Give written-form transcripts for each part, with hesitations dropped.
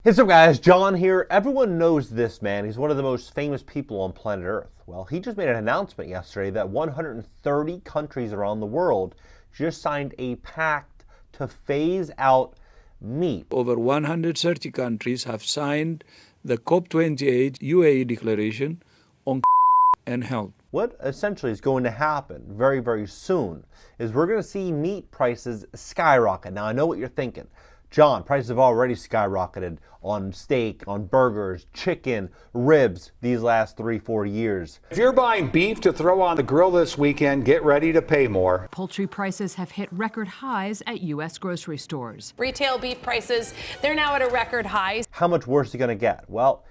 Hey, what's up guys, John here. Everyone knows this man. He's one of the most famous people on planet Earth. Well, he just made an announcement yesterday that 130 countries around the world just signed a pact to phase out meat. Over 130 countries have signed the COP28 UAE declaration on and health. What essentially is going to happen very, very soon is we're going to see meat prices skyrocket. Now, I know what you're thinking. John, prices have already skyrocketed on steak, on burgers, chicken, ribs these last 3-4 years. If you're buying beef to throw on the grill this weekend, get ready to pay more. Poultry prices have hit record highs at U.S. grocery stores. Retail beef prices, they're now at a record high. How much worse is it going to get? Well,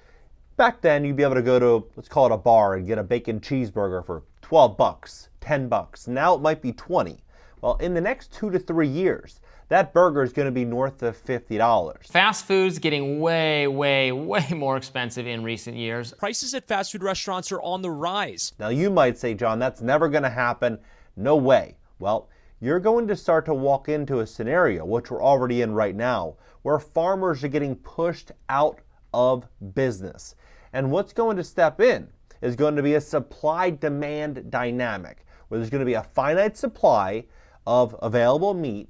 back then you'd be able to go to, let's call it a bar, and get a bacon cheeseburger for 12 bucks, 10 bucks. Now it might be 20. Well, in the next 2 to 3 years, that burger is going to be north of $50. Fast food's getting way more expensive in recent years. Prices at fast food restaurants are on the rise. Now you might say, John, that's never going to happen. No way. Well, you're going to start to walk into a scenario, which we're already in right now, where farmers are getting pushed out of business. And what's going to step in is going to be a supply-demand dynamic, where there's going to be a finite supply of available meat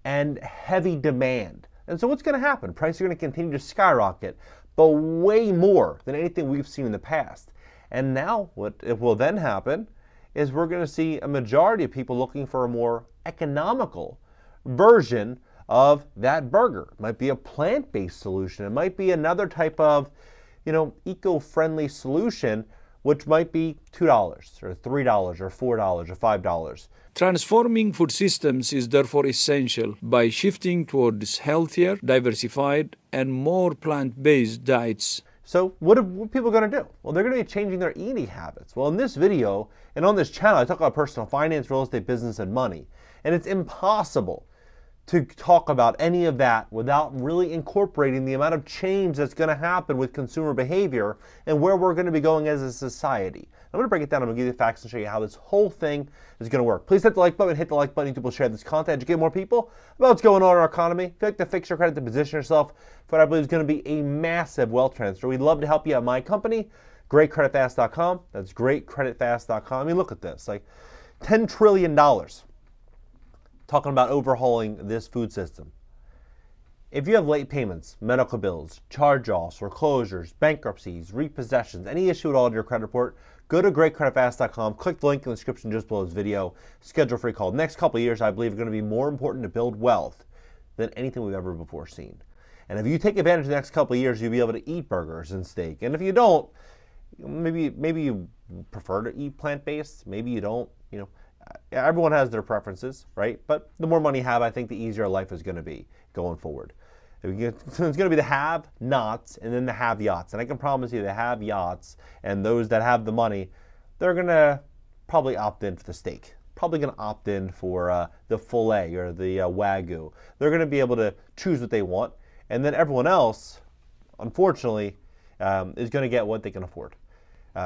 and heavy demand. And so what's going to happen? Prices are going to continue to skyrocket, but way more than anything we've seen in the past. And now what will then happen is we're going to see a majority of people looking for a more economical version of that burger. It might be a plant-based solution. It might be another type of, eco-friendly solution, which might be $2 or $3 or $4 or $5. Transforming food systems is therefore essential by shifting towards healthier, diversified, and more plant-based diets. So what are people going to do? Well, they're going to be changing their eating habits. Well, in this video and on this channel, I talk about personal finance, real estate, business, and money. And it's impossible to talk about any of that without really incorporating the amount of change that's going to happen with consumer behavior and where we're going to be going as a society. I'm going to break it down. I'm going to give you the facts and show you how this whole thing is going to work. Please hit the like button, people share this content, educate more people about what's going on in our economy. If you'd like to fix your credit, to position yourself for what I believe is going to be a massive wealth transfer, we'd love to help you at my company, GreatCreditFast.com. That's GreatCreditFast.com. I mean, look at this, like $10 trillion. Talking about overhauling this food system. If you have late payments, medical bills, charge-offs, foreclosures, bankruptcies, repossessions, any issue at all in your credit report, go to GreatCreditFast.com, click the link in the description just below this video, schedule a free call. The next couple of years, I believe, are going to be more important to build wealth than anything we've ever before seen. And if you take advantage of the next couple of years, you'll be able to eat burgers and steak. And if you don't, maybe you prefer to eat plant-based, maybe you don't, Everyone has their preferences, right? But the more money you have, I think the easier life is going to be going forward. It's going to be the have-nots and then the have-yachts. And I can promise you the have-yachts and those that have the money, they're going to probably opt in for the steak. Probably going to opt in for the filet or the Wagyu. They're going to be able to choose what they want. And then everyone else, unfortunately, is going to get what they can afford.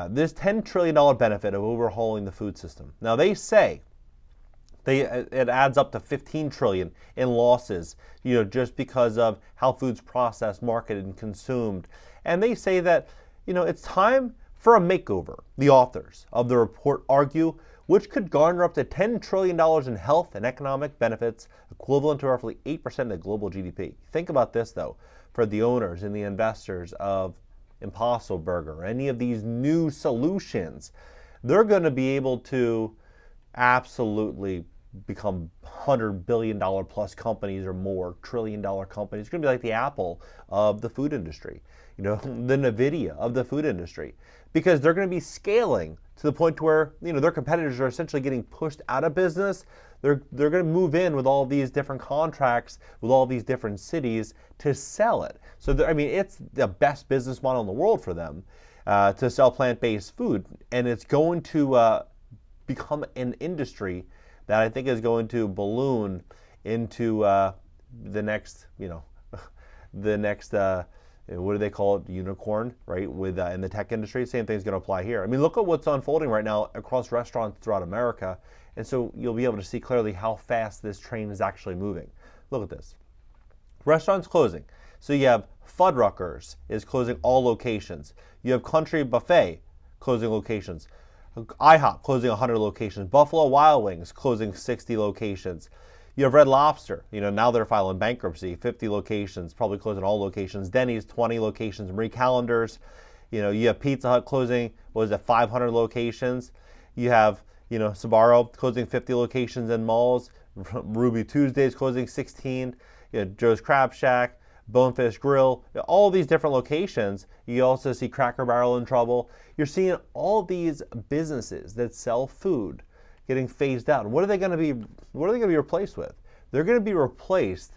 This $10 trillion benefit of overhauling the food system. Now they say it adds up to $15 trillion in losses, just because of how food's processed, marketed, and consumed. And they say that, it's time for a makeover. The authors of the report argue, which could garner up to $10 trillion in health and economic benefits, equivalent to roughly 8% of the global GDP. Think about this, though, for the owners and the investors of Impossible Burger, any of these new solutions, they're going to be able to absolutely become $100 billion plus companies or more, $1 trillion companies. It's going to be like the Apple of the food industry, the NVIDIA of the food industry, because they're going to be scaling to the point where, their competitors are essentially getting pushed out of business. They're going to move in with all these different contracts with all these different cities to sell it. So, it's the best business model in the world for them to sell plant-based food. And it's going to become an industry that I think is going to balloon into the next, what do they call it, unicorn, right? With in the tech industry, same thing's going to apply here. Look at what's unfolding right now across restaurants throughout America. And so you'll be able to see clearly how fast this train is actually moving. Look at this. Restaurants closing. So you have Fuddruckers is closing all locations. You have Country Buffet closing locations. IHOP closing 100 locations. Buffalo Wild Wings closing 60 locations. You have Red Lobster. Now they're filing bankruptcy. 50 locations, probably closing all locations. Denny's 20 locations. Marie Callender's. You have Pizza Hut closing, 500 locations. You have, Sbarro closing 50 locations in malls. Ruby Tuesdays closing 16. Joe's Crab Shack, Bonefish Grill, all these different locations. You also see Cracker Barrel in trouble. You're seeing all these businesses that sell food getting phased out. And what are they going to be replaced with? They're going to be replaced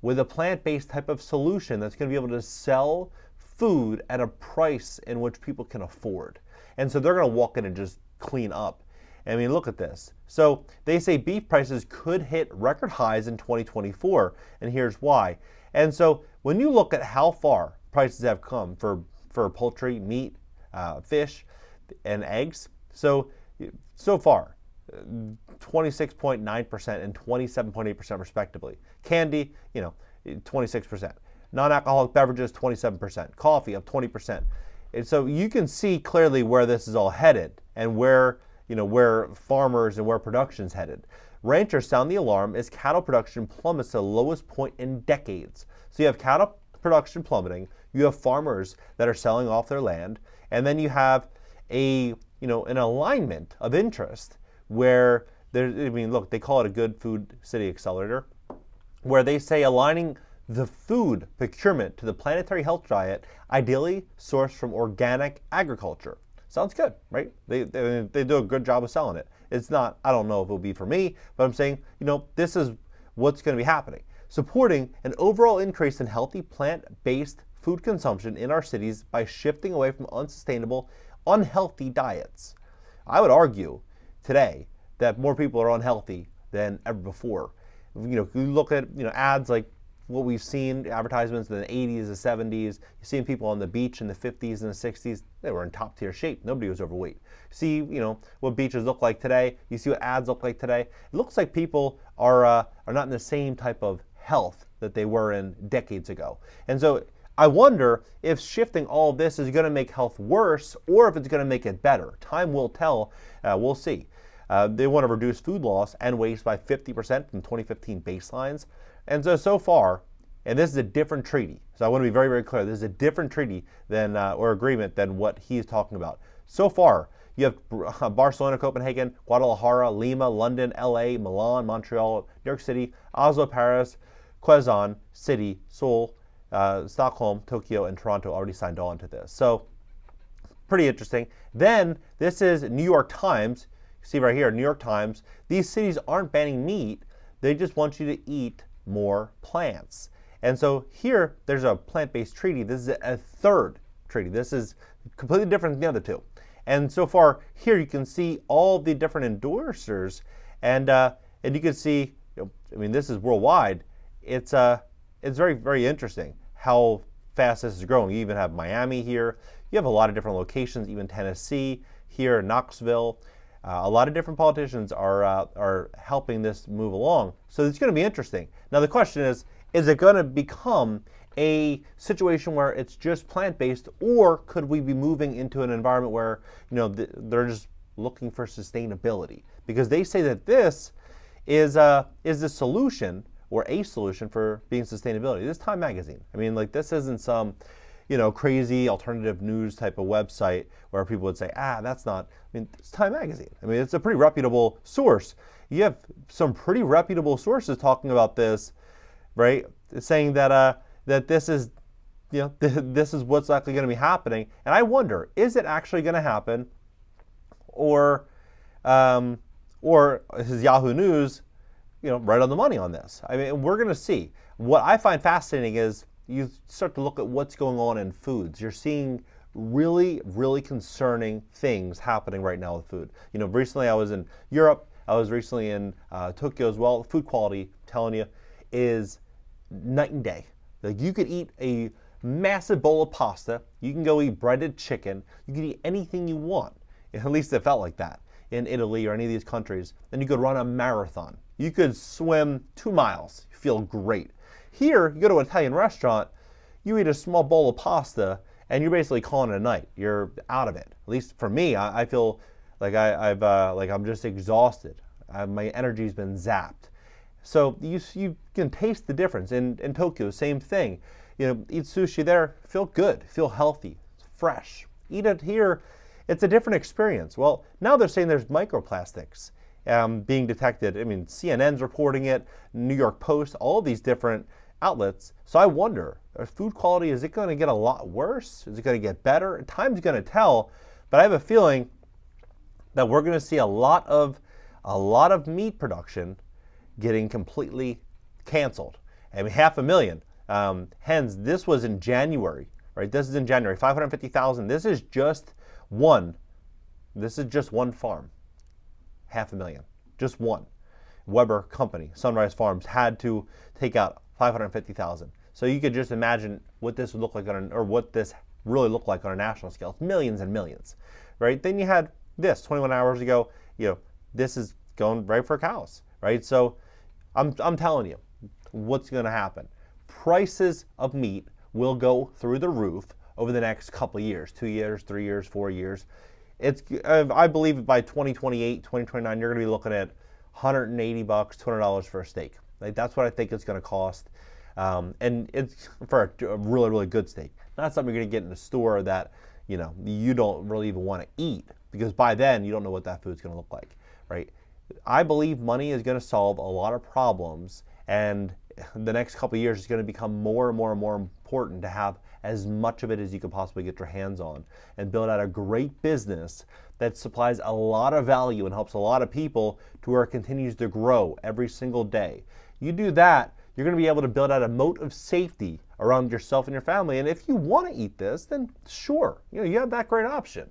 with a plant-based type of solution that's going to be able to sell food at a price in which people can afford. And so they're going to walk in and just clean up. I mean, look at this. So they say beef prices could hit record highs in 2024, and here's why. And so when you look at how far prices have come for poultry, meat, fish, and eggs, so far, 26.9% and 27.8% respectively. Candy, 26%. Non-alcoholic beverages, 27%. Coffee up 20%. And so you can see clearly where this is all headed and where farmers and where production's headed. Ranchers sound the alarm as cattle production plummets to the lowest point in decades. So you have cattle production plummeting, you have farmers that are selling off their land, and then you have an alignment of interest where look, they call it a good food city accelerator, where they say aligning the food procurement to the planetary health diet, ideally sourced from organic agriculture. Sounds good, right? They do a good job of selling it. It's not, I don't know if it'll be for me, but I'm saying, this is what's going to be happening. Supporting an overall increase in healthy plant-based food consumption in our cities by shifting away from unsustainable, unhealthy diets. I would argue today that more people are unhealthy than ever before. You look at ads like what we've seen, advertisements in the 80s, the 70s. You've seen people on the beach in the 50s and the 60s. They were in top tier shape. Nobody was overweight. See, what beaches look like today. You see what ads look like today. It looks like people are not in the same type of health that they were in decades ago. And so I wonder if shifting all of this is going to make health worse or if it's going to make it better. Time will tell. We'll see. They want to reduce food loss and waste by 50% from 2015 baselines. And so far, and this is a different treaty, so I want to be very, very clear, this is a different treaty than or agreement than what he's talking about. So far, you have Barcelona, Copenhagen, Guadalajara, Lima, London, LA, Milan, Montreal, New York City, Oslo, Paris, Quezon City, Seoul, Stockholm, Tokyo, and Toronto already signed on to this. So pretty interesting. Then this is New York Times. See right here, New York Times. These cities aren't banning meat. They just want you to eat more plants. And so here, there's a plant-based treaty. This is a third treaty. This is completely different than the other two. And so far, here you can see all the different endorsers, and you can see, this is worldwide. It's very, very interesting how fast this is growing. You even have Miami here. You have a lot of different locations, even Tennessee, here, Knoxville. A lot of different politicians are helping this move along. So it's going to be interesting. Now the question is it going to become a situation where it's just plant-based, or could we be moving into an environment where they're just looking for sustainability? Because they say that this is the solution or a solution for being sustainability. This is Time Magazine. This isn't some crazy alternative news type of website where people would say, that's not, it's Time Magazine. It's a pretty reputable source. You have some pretty reputable sources talking about this, right? Saying that that this is, this is what's actually going to be happening. And I wonder, is it actually going to happen, or is Yahoo News, right on the money on this? We're going to see. What I find fascinating is you start to look at what's going on in foods. You're seeing really, really concerning things happening right now with food. Recently I was in Europe. I was recently in Tokyo as well. Food quality, I'm telling you, is night and day. Like, you could eat a massive bowl of pasta. You can go eat breaded chicken. You can eat anything you want. At least it felt like that in Italy or any of these countries. Then you could run a marathon. You could swim 2 miles. You feel great. Here, you go to an Italian restaurant, you eat a small bowl of pasta and you're basically calling it a night. You're out of it. At least for me, I feel like I'm just exhausted. My energy's been zapped. So you can taste the difference. In Tokyo, same thing. You know, eat sushi there, feel good, feel healthy, fresh. Eat it here, it's a different experience. Well, now they're saying there's microplastics being detected. I mean, CNN's reporting it, New York Post, all of these different outlets. So I wonder, food quality, is it going to get a lot worse? Is it going to get better? Time's going to tell, but I have a feeling that we're going to see a lot of meat production getting completely canceled. I mean, 500,000 hens. This was in January, right? This is in January. 550,000. This is just one farm. 500,000, just one. Weber Company, Sunrise Farms, had to take out 550,000. So you could just imagine what this would look like what this really looked like on a national scale. It's millions and millions, right? Then you had this 21 hours ago. You know, this is going right for cows, right? So I'm telling you, what's going to happen? Prices of meat will go through the roof over the next couple of years, 2 years, 3 years, 4 years. I believe by 2028, 2029, you're going to be looking at $180, $200 for a steak. Like, that's what I think it's going to cost. And it's for a really, really good steak. Not something you're going to get in a store that, you know, you don't really even want to eat, because by then you don't know what that food's going to look like, right? I believe money is going to solve a lot of problems, and the next couple of years is going to become more and more and more important to have as much of it as you can possibly get your hands on and build out a great business that supplies a lot of value and helps a lot of people to where it continues to grow every single day. You do that, you're going to be able to build out a moat of safety around yourself and your family. And if you want to eat this, then sure, you know, you have that great option.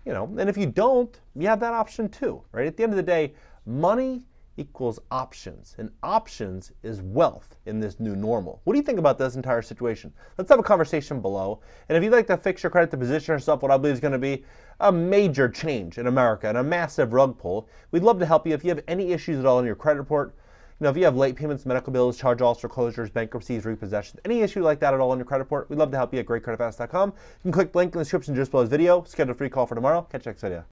You know, and if you don't, you have that option too, right? At the end of the day, money equals options, and options is wealth in this new normal. What do you think about this entire situation? Let's have a conversation below. And if you'd like to fix your credit to position yourself what I believe is going to be a major change in America and a massive rug pull, we'd love to help you. If you have any issues at all in your credit report, you know, if you have late payments, medical bills, charge-offs, foreclosures, bankruptcies, repossessions, any issue like that at all on your credit report, we'd love to help you at GreatCreditFast.com. You can click the link in the description just below this video. Schedule a free call for tomorrow. Catch you next video.